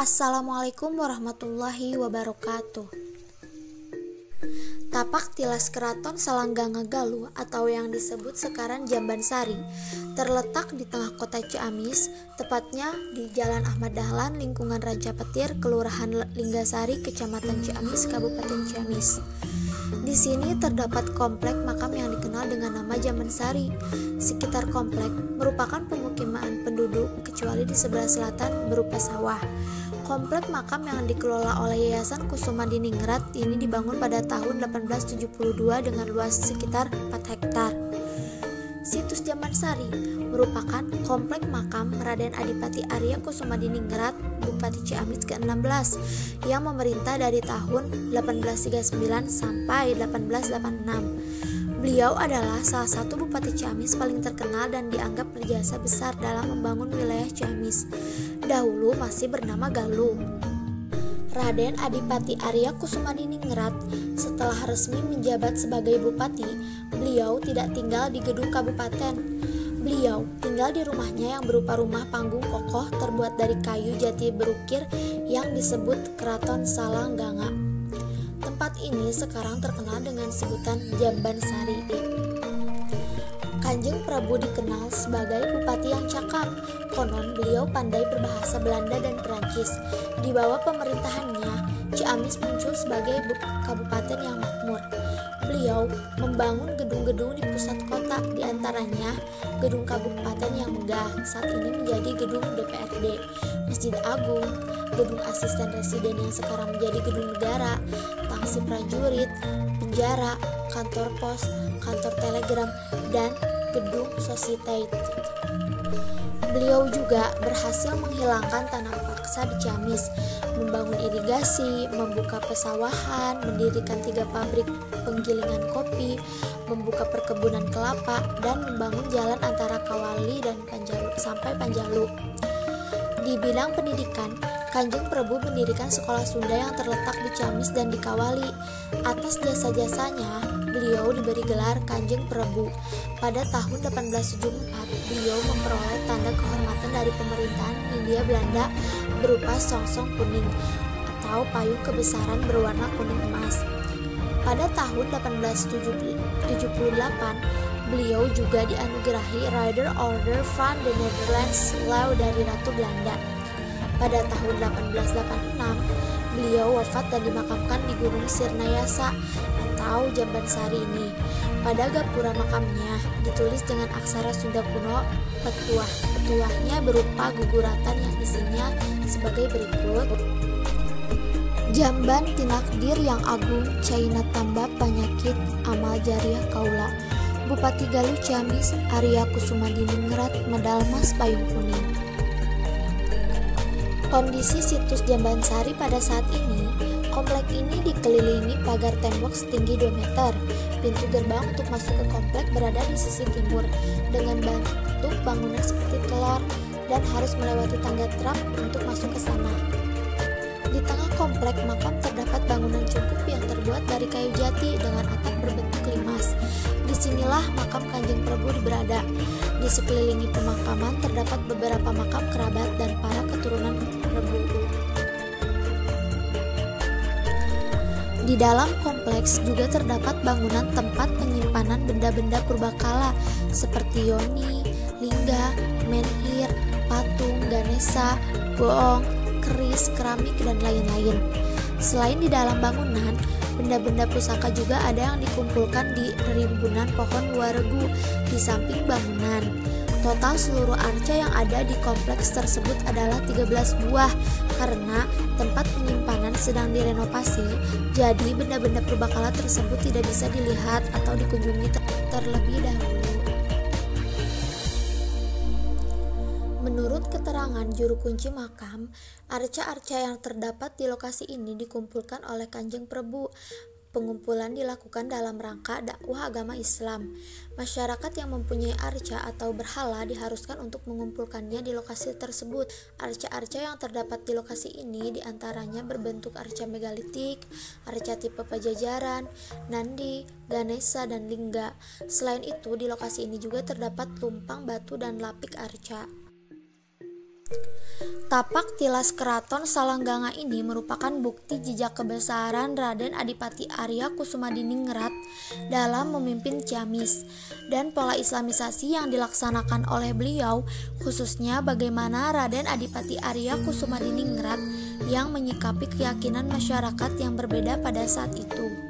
Assalamualaikum warahmatullahi wabarakatuh. Tapak tilas Keraton Salangganga Galuh atau yang disebut sekarang Jambansari terletak di tengah kota Ciamis, tepatnya di Jalan Ahmad Dahlan, lingkungan Raja Petir, Kelurahan Linggasari, Kecamatan Ciamis, Kabupaten Ciamis. Di sini terdapat komplek makam yang dikenal dengan nama Jambansari. Sekitar komplek merupakan pemukiman penduduk kecuali di sebelah selatan berupa sawah. Komplek makam yang dikelola oleh Yayasan Kusuma Diningrat ini dibangun pada tahun 1872 dengan luas sekitar 4 hektar. Situs Jambansari merupakan komplek makam Raden Adipati Arya Kusuma Diningrat, Bupati Ciamis ke-16 yang memerintah dari tahun 1839 sampai 1886. Beliau adalah salah satu Bupati Ciamis paling terkenal dan dianggap berjasa besar dalam membangun wilayah Ciamis. Dahulu masih bernama Galuh. Raden Adipati Arya Kusuma Diningrat setelah resmi menjabat sebagai bupati, beliau tidak tinggal di gedung kabupaten. Beliau tinggal di rumahnya yang berupa rumah panggung kokoh terbuat dari kayu jati berukir yang disebut Keraton Salangganga. Tempat ini sekarang terkenal dengan sebutan Jambansari. Kanjeng Prabu dikenal sebagai bupati yang cakap. Konon beliau pandai berbahasa Belanda dan Perancis. Di bawah pemerintahannya, Ciamis muncul sebagai kabupaten yang makmur. Beliau membangun gedung-gedung di pusat kota, di antaranya gedung kabupaten yang megah, saat ini menjadi gedung DPRD, Masjid Agung, gedung asisten residen yang sekarang menjadi gedung negara, tangsi prajurit, penjara, kantor pos, kantor telegram, dan gedung Society. Beliau juga berhasil menghilangkan tanah paksa di Ciamis, membangun irigasi, membuka pesawahan, mendirikan 3 pabrik penggilingan kopi, membuka perkebunan kelapa, dan membangun jalan antara Kawali dan Panjalu. Di bidang pendidikan, Kanjeng Prabu mendirikan sekolah Sunda yang terletak di Ciamis dan di Kawali. Atas jasa-jasanya, beliau diberi gelar Kanjeng Prabu. Pada tahun 1874, beliau memperoleh tanda kehormatan dari pemerintahan Hindia Belanda berupa songsong kuning atau payung kebesaran berwarna kuning emas. Pada tahun 1878, beliau juga dianugerahi Rider Order van the Netherlands Law dari Ratu Belanda. Pada tahun 1886, beliau wafat dan dimakamkan di Gunung Sirnayasa atau Jambansari ini. Pada gapura makamnya ditulis dengan aksara Sunda kuno petuah. Petuahnya berupa guguratan yang isinya sebagai berikut. Jamban tinakdir yang agung, caina tambah penyakit amal jariah kaula. Bupati Galuh Ciamis Arya Kusuma Diningrat medal emas payung kuning. Kondisi situs Jambansari pada saat ini, komplek ini dikelilingi pagar tembok setinggi 2 meter. Pintu gerbang untuk masuk ke komplek berada di sisi timur dengan bentuk bangunan seperti telur dan harus melewati tangga trap untuk masuk ke sana. Di tengah komplek makam terdapat bangunan cungkup yang terbuat dari kayu jati dengan atap berbentuk limas. Disinilah makam Kanjeng Prabu berada. Di sekelilingi pemakaman terdapat beberapa makam kerabat dan para keturunan Prabu. Di dalam kompleks juga terdapat bangunan tempat penyimpanan benda-benda purbakala seperti yoni, lingga, menhir, patung, Ganesha, goong, keris, keramik, dan lain-lain. Selain di dalam bangunan, benda-benda pusaka juga ada yang dikumpulkan di rimbunan pohon waregu di samping bangunan. Total seluruh arca yang ada di kompleks tersebut adalah 13 buah. Karena tempat penyimpanan sedang direnovasi, jadi benda-benda purbakala tersebut tidak bisa dilihat atau dikunjungi terlebih dahulu. Menurut keterangan juru kunci makam, arca-arca yang terdapat di lokasi ini dikumpulkan oleh Kanjeng Prabu. Pengumpulan dilakukan dalam rangka dakwah agama Islam. Masyarakat yang mempunyai arca atau berhala diharuskan untuk mengumpulkannya di lokasi tersebut. Arca-arca yang terdapat di lokasi ini diantaranya berbentuk arca megalitik, arca tipe pajajaran, nandi, Ganesha, dan lingga. Selain itu, di lokasi ini juga terdapat lumpang batu dan lapik arca. Tapak tilas keraton Salangganga ini merupakan bukti jejak kebesaran Raden Adipati Arya Kusumadiningrat dalam memimpin Ciamis dan pola islamisasi yang dilaksanakan oleh beliau, khususnya bagaimana Raden Adipati Arya Kusumadiningrat yang menyikapi keyakinan masyarakat yang berbeda pada saat itu.